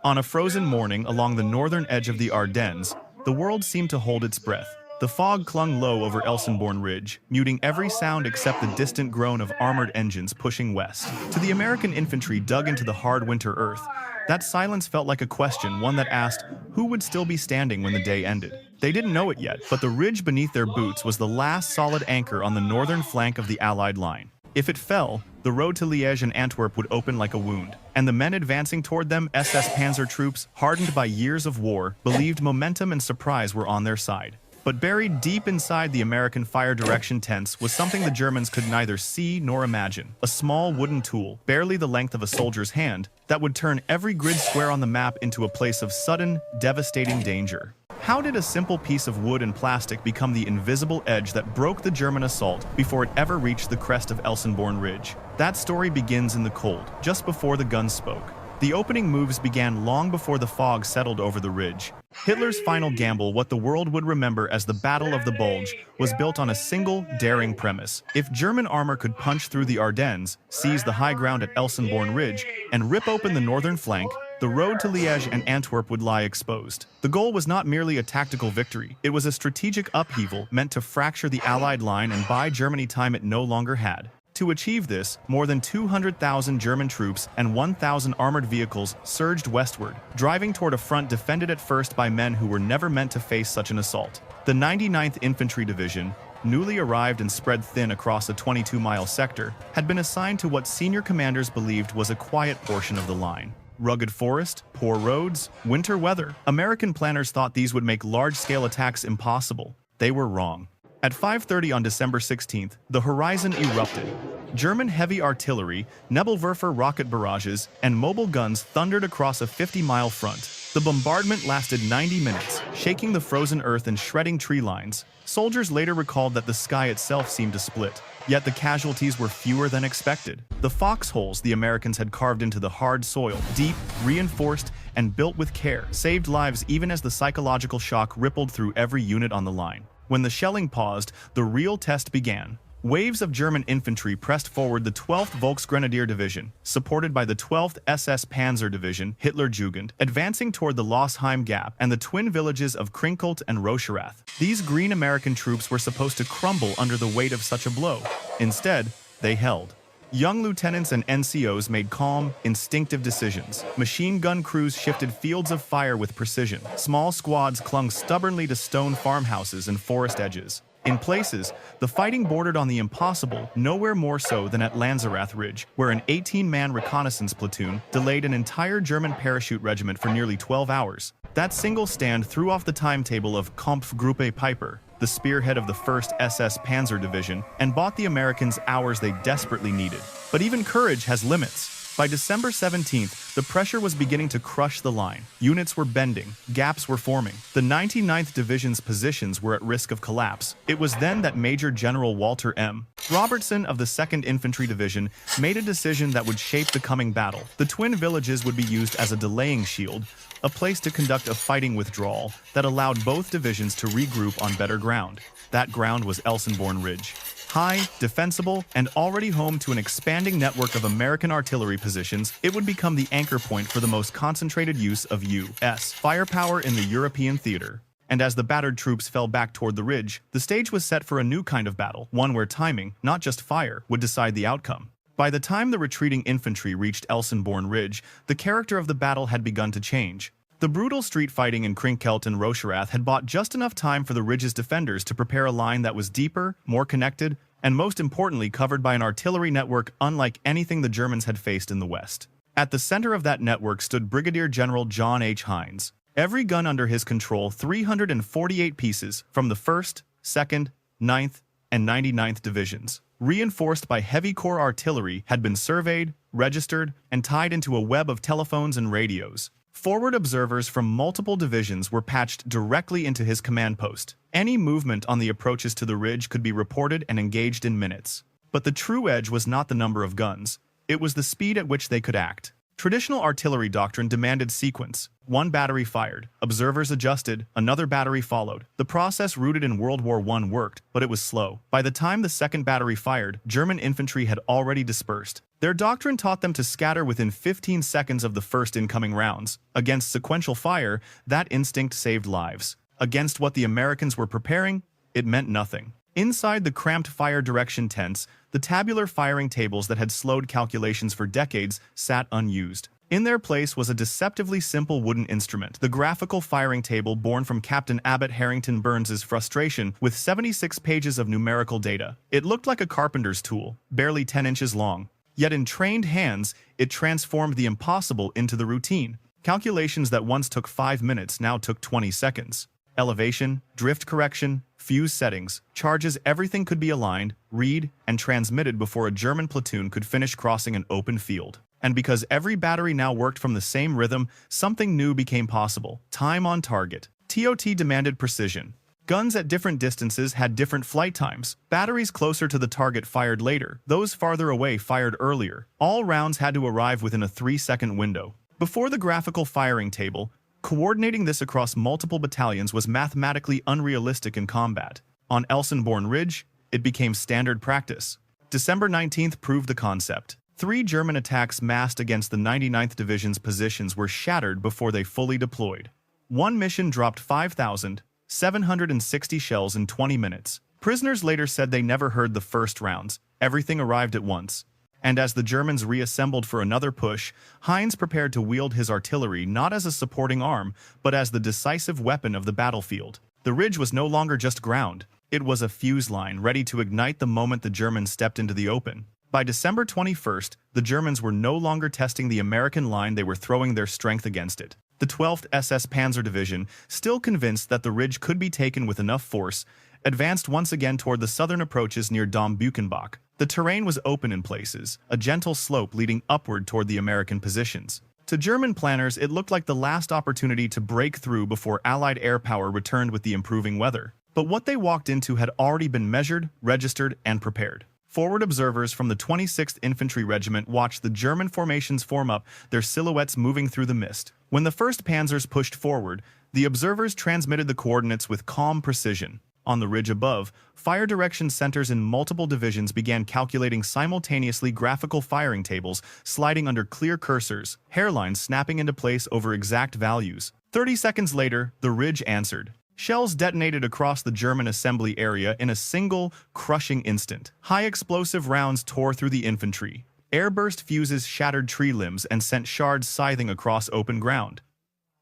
On a frozen morning along the northern edge of the Ardennes, the world seemed to hold its breath. The fog clung low over Elsenborn Ridge, muting every sound except the distant groan of armored engines pushing west. To the American infantry dug into the hard winter earth, that silence felt like a question, one that asked, who would still be standing when the day ended? They didn't know it yet, but the ridge beneath their boots was the last solid anchor on the northern flank of the Allied line. If it fell, the road to Liège and Antwerp would open like a wound, and the men advancing toward them, SS Panzer troops, hardened by years of war, believed momentum and surprise were on their side. But buried deep inside the American fire direction tents was something the Germans could neither see nor imagine. A small wooden tool, barely the length of a soldier's hand, that would turn every grid square on the map into a place of sudden, devastating danger. How did a simple piece of wood and plastic become the invisible edge that broke the German assault before it ever reached the crest of Elsenborn Ridge? That story begins in the cold, just before the guns spoke. The opening moves began long before the fog settled over the ridge. Hitler's final gamble, what the world would remember as the Battle of the Bulge, was built on a single, daring premise. If German armor could punch through the Ardennes, seize the high ground at Elsenborn Ridge, and rip open the northern flank, the road to Liège and Antwerp would lie exposed. The goal was not merely a tactical victory, it was a strategic upheaval meant to fracture the Allied line and buy Germany time it no longer had. To achieve this, more than 200,000 German troops and 1,000 armored vehicles surged westward, driving toward a front defended at first by men who were never meant to face such an assault. The 99th Infantry Division, newly arrived and spread thin across a 22-mile sector, had been assigned to what senior commanders believed was a quiet portion of the line. Rugged forest, poor roads, winter weather. American planners thought these would make large-scale attacks impossible. They were wrong. At 5:30 on December 16th, the horizon erupted. German heavy artillery, Nebelwerfer rocket barrages, and mobile guns thundered across a 50-mile front. The bombardment lasted 90 minutes, shaking the frozen earth and shredding tree lines. Soldiers later recalled that the sky itself seemed to split, yet the casualties were fewer than expected. The foxholes the Americans had carved into the hard soil, deep, reinforced, and built with care, saved lives even as the psychological shock rippled through every unit on the line. When the shelling paused, the real test began. Waves of German infantry pressed forward the 12th Volksgrenadier Division, supported by the 12th SS Panzer Division, Hitlerjugend, advancing toward the Losheim Gap and the twin villages of Krinkelt and Rocherath. These green American troops were supposed to crumble under the weight of such a blow. Instead, they held. Young lieutenants and NCOs made calm, instinctive decisions. Machine gun crews shifted fields of fire with precision. Small squads clung stubbornly to stone farmhouses and forest edges. In places, the fighting bordered on the impossible, nowhere more so than at Lanzerath Ridge, where an 18-man reconnaissance platoon delayed an entire German parachute regiment for nearly 12 hours. That single stand threw off the timetable of Kampfgruppe Piper, the spearhead of the 1st SS Panzer Division, and bought the Americans hours they desperately needed. But even courage has limits. By December 17th, the pressure was beginning to crush the line. Units were bending, gaps were forming. The 99th Division's positions were at risk of collapse. It was then that Major General Walter M. Robertson of the 2nd Infantry Division made a decision that would shape the coming battle. The twin villages would be used as a delaying shield, a place to conduct a fighting withdrawal that allowed both divisions to regroup on better ground. That ground was Elsenborn Ridge. High, defensible, and already home to an expanding network of American artillery positions, it would become the anchor point for the most concentrated use of U.S. firepower in the European theater. And as the battered troops fell back toward the ridge, the stage was set for a new kind of battle, one where timing, not just fire, would decide the outcome. By the time the retreating infantry reached Elsenborn Ridge, the character of the battle had begun to change. The brutal street fighting in Krinkelt and Rocherath had bought just enough time for the ridge's defenders to prepare a line that was deeper, more connected, and most importantly covered by an artillery network unlike anything the Germans had faced in the West. At the center of that network stood Brigadier General John H. Hinds. Every gun under his control, 348 pieces from the 1st, 2nd, 9th, and 99th Divisions, reinforced by heavy corps artillery, had been surveyed, registered, and tied into a web of telephones and radios. Forward observers from multiple divisions were patched directly into his command post. Any movement on the approaches to the ridge could be reported and engaged in minutes. But the true edge was not the number of guns. It was the speed at which they could act. Traditional artillery doctrine demanded sequence. One battery fired, observers adjusted, another battery followed. The process rooted in World War I worked, but it was slow. By the time the second battery fired, German infantry had already dispersed. Their doctrine taught them to scatter within 15 seconds of the first incoming rounds. Against sequential fire, that instinct saved lives. Against what the Americans were preparing, it meant nothing. Inside the cramped fire direction tents, the tabular firing tables that had slowed calculations for decades sat unused. In their place was a deceptively simple wooden instrument, the graphical firing table born from Captain Abbott Harrington Burns' frustration with 76 pages of numerical data. It looked like a carpenter's tool, barely 10 inches long. Yet in trained hands, it transformed the impossible into the routine. Calculations that once took 5 minutes now took 20 seconds. Elevation, drift correction, fuse settings, charges, everything could be aligned, read, and transmitted before a German platoon could finish crossing an open field. And because every battery now worked from the same rhythm, something new became possible. Time on target. TOT demanded precision. Guns at different distances had different flight times. Batteries closer to the target fired later. Those farther away fired earlier. All rounds had to arrive within a 3-second window. Before the graphical firing table, coordinating this across multiple battalions was mathematically unrealistic in combat. On Elsenborn Ridge, it became standard practice. December 19th proved the concept. 3 German attacks massed against the 99th Division's positions were shattered before they fully deployed. One mission dropped 5,760 shells in 20 minutes. Prisoners later said they never heard the first rounds. Everything arrived at once. And as the Germans reassembled for another push, Hinds prepared to wield his artillery not as a supporting arm, but as the decisive weapon of the battlefield. The ridge was no longer just ground. It was a fuse line ready to ignite the moment the Germans stepped into the open. By December 21st, the Germans were no longer testing the American line, they were throwing their strength against it. The 12th SS Panzer Division, still convinced that the ridge could be taken with enough force, advanced once again toward the southern approaches near Dom Buchenbach. The terrain was open in places, a gentle slope leading upward toward the American positions. To German planners, it looked like the last opportunity to break through before Allied air power returned with the improving weather. But what they walked into had already been measured, registered, and prepared. Forward observers from the 26th Infantry Regiment watched the German formations form up, their silhouettes moving through the mist. When the first panzers pushed forward, the observers transmitted the coordinates with calm precision. On the ridge above, fire direction centers in multiple divisions began calculating simultaneously graphical firing tables, sliding under clear cursors, hairlines snapping into place over exact values. 30 seconds later, the ridge answered. Shells detonated across the German assembly area in a single, crushing instant. High explosive rounds tore through the infantry. Airburst fuses shattered tree limbs and sent shards scything across open ground.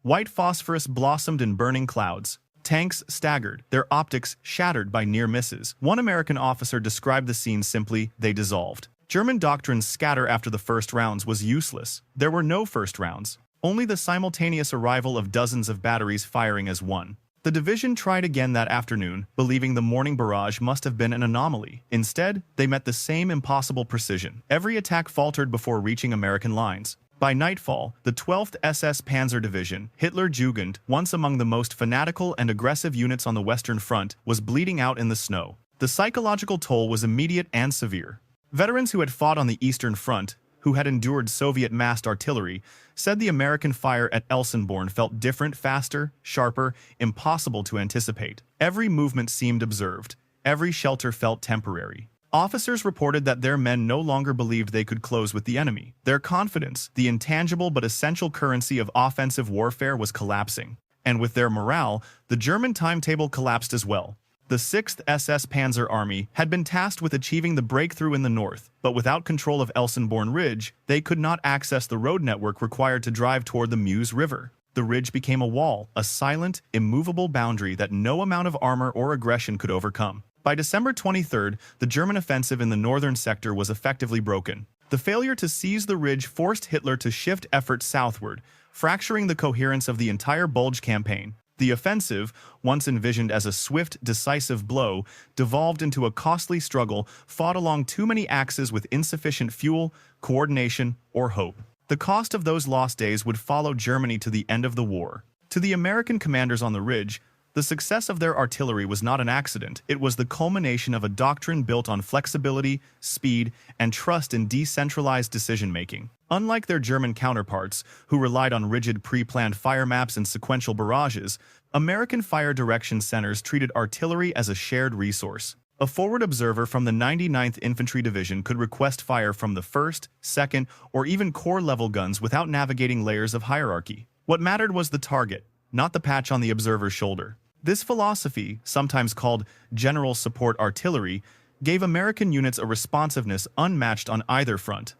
White phosphorus blossomed in burning clouds. Tanks staggered, their optics shattered by near misses. One American officer described the scene simply, "They dissolved." German doctrine's scatter after the first rounds was useless. There were no first rounds, only the simultaneous arrival of dozens of batteries firing as one. The division tried again that afternoon, believing the morning barrage must have been an anomaly. Instead, they met the same impossible precision. Every attack faltered before reaching American lines. By nightfall, the 12th SS Panzer Division, Hitlerjugend, once among the most fanatical and aggressive units on the Western Front, was bleeding out in the snow. The psychological toll was immediate and severe. Veterans who had fought on the Eastern Front, who had endured Soviet massed artillery, said the American fire at Elsenborn felt different, faster, sharper, impossible to anticipate. Every movement seemed observed. Every shelter felt temporary. Officers reported that their men no longer believed they could close with the enemy. Their confidence, the intangible but essential currency of offensive warfare, was collapsing. And with their morale, the German timetable collapsed as well. The 6th SS Panzer Army had been tasked with achieving the breakthrough in the north, but without control of Elsenborn Ridge, they could not access the road network required to drive toward the Meuse River. The ridge became a wall, a silent, immovable boundary that no amount of armor or aggression could overcome. By December 23rd, the German offensive in the northern sector was effectively broken. The failure to seize the ridge forced Hitler to shift efforts southward, fracturing the coherence of the entire Bulge campaign. The offensive, once envisioned as a swift, decisive blow, devolved into a costly struggle fought along too many axes with insufficient fuel, coordination, or hope. The cost of those lost days would follow Germany to the end of the war. To the American commanders on the ridge, The success of their artillery was not an accident, it was the culmination of a doctrine built on flexibility, speed, and trust in decentralized decision-making. Unlike their German counterparts, who relied on rigid pre-planned fire maps and sequential barrages, American fire direction centers treated artillery as a shared resource. A forward observer from the 99th Infantry Division could request fire from the 1st, 2nd, or even corps-level guns without navigating layers of hierarchy. What mattered was the target, not the patch on the observer's shoulder. This philosophy, sometimes called general support artillery, gave American units a responsiveness unmatched on either front.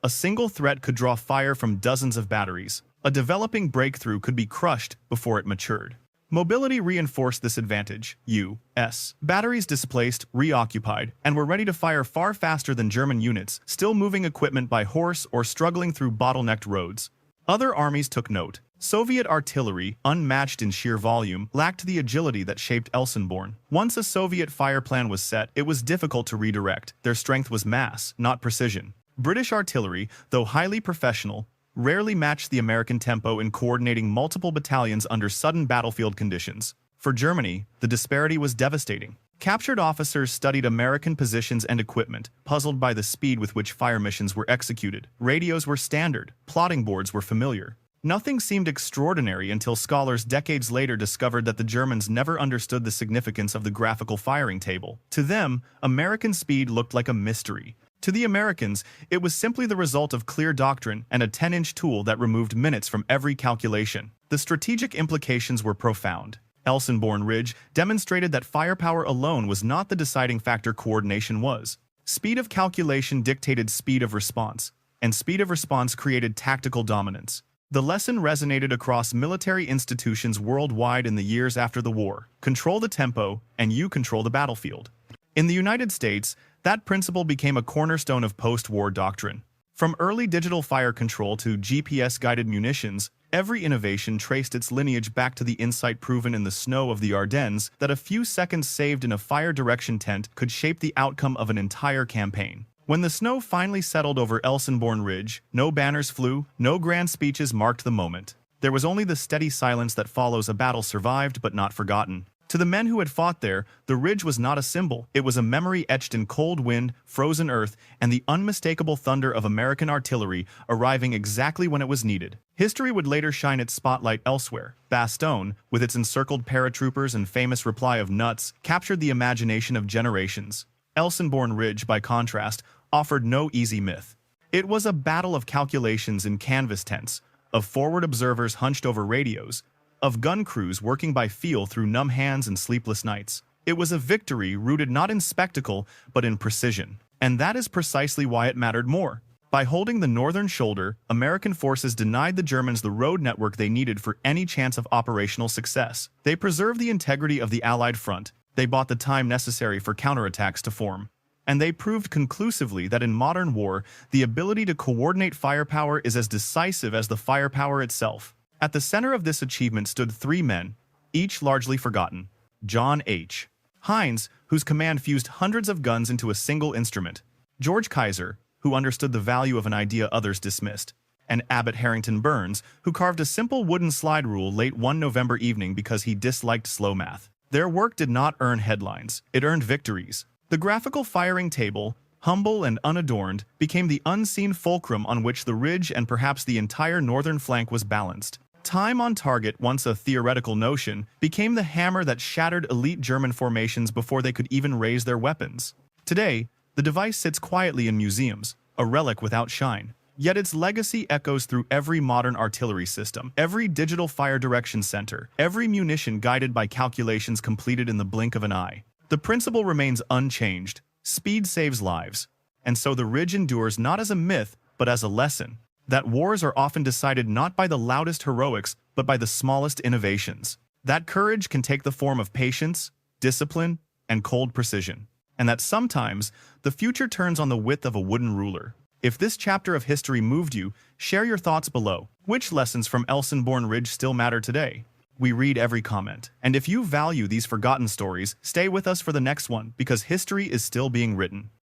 A single threat could draw fire from dozens of batteries. A developing breakthrough could be crushed before it matured. Mobility reinforced this advantage. U.S. batteries displaced, reoccupied, and were ready to fire far faster than German units, still moving equipment by horse or struggling through bottlenecked roads. Other armies took note. Soviet artillery, unmatched in sheer volume, lacked the agility that shaped Elsenborn. Once a Soviet fire plan was set, it was difficult to redirect. Their strength was mass, not precision. British artillery, though highly professional, rarely matched the American tempo in coordinating multiple battalions under sudden battlefield conditions. For Germany, the disparity was devastating. Captured officers studied American positions and equipment, puzzled by the speed with which fire missions were executed. Radios were standard, plotting boards were familiar. Nothing seemed extraordinary until scholars decades later discovered that the Germans never understood the significance of the graphical firing table. To them, American speed looked like a mystery. To the Americans, it was simply the result of clear doctrine and a 10-inch tool that removed minutes from every calculation. The strategic implications were profound. Elsenborn Ridge demonstrated that firepower alone was not the deciding factor, coordination was. Speed of calculation dictated speed of response, and speed of response created tactical dominance. The lesson resonated across military institutions worldwide in the years after the war. Control the tempo, and you control the battlefield. In the United States, that principle became a cornerstone of post-war doctrine. From early digital fire control to GPS-guided munitions, every innovation traced its lineage back to the insight proven in the snow of the Ardennes that a few seconds saved in a fire direction tent could shape the outcome of an entire campaign. When the snow finally settled over Elsenborn Ridge, no banners flew, no grand speeches marked the moment. There was only the steady silence that follows a battle survived but not forgotten. To the men who had fought there, the ridge was not a symbol. It was a memory etched in cold wind, frozen earth, and the unmistakable thunder of American artillery arriving exactly when it was needed. History would later shine its spotlight elsewhere. Bastogne, with its encircled paratroopers and famous reply of nuts, captured the imagination of generations. Elsenborn Ridge, by contrast, offered no easy myth. It was a battle of calculations in canvas tents, of forward observers hunched over radios, of gun crews working by feel through numb hands and sleepless nights. It was a victory rooted not in spectacle, but in precision. And that is precisely why it mattered more. By holding the northern shoulder, American forces denied the Germans the road network they needed for any chance of operational success. They preserved the integrity of the Allied front. They bought the time necessary for counterattacks to form. And they proved conclusively that in modern war, the ability to coordinate firepower is as decisive as the firepower itself. At the center of this achievement stood three men, each largely forgotten. John H. Hinds, whose command fused hundreds of guns into a single instrument. George Kaiser, who understood the value of an idea others dismissed. And Abbott Harrington Burns, who carved a simple wooden slide rule late one November evening because he disliked slow math. Their work did not earn headlines, it earned victories. The graphical firing table, humble and unadorned, became the unseen fulcrum on which the ridge and perhaps the entire northern flank was balanced. Time on target, once a theoretical notion, became the hammer that shattered elite German formations before they could even raise their weapons. Today, the device sits quietly in museums, a relic without shine. Yet its legacy echoes through every modern artillery system, every digital fire direction center, every munition guided by calculations completed in the blink of an eye. The principle remains unchanged. Speed saves lives. And so the ridge endures not as a myth, but as a lesson. That wars are often decided not by the loudest heroics, but by the smallest innovations. That courage can take the form of patience, discipline, and cold precision. And that sometimes, the future turns on the width of a wooden ruler. If this chapter of history moved you, share your thoughts below. Which lessons from Elsenborn Ridge still matter today? We read every comment. And if you value these forgotten stories, stay with us for the next one, because history is still being written.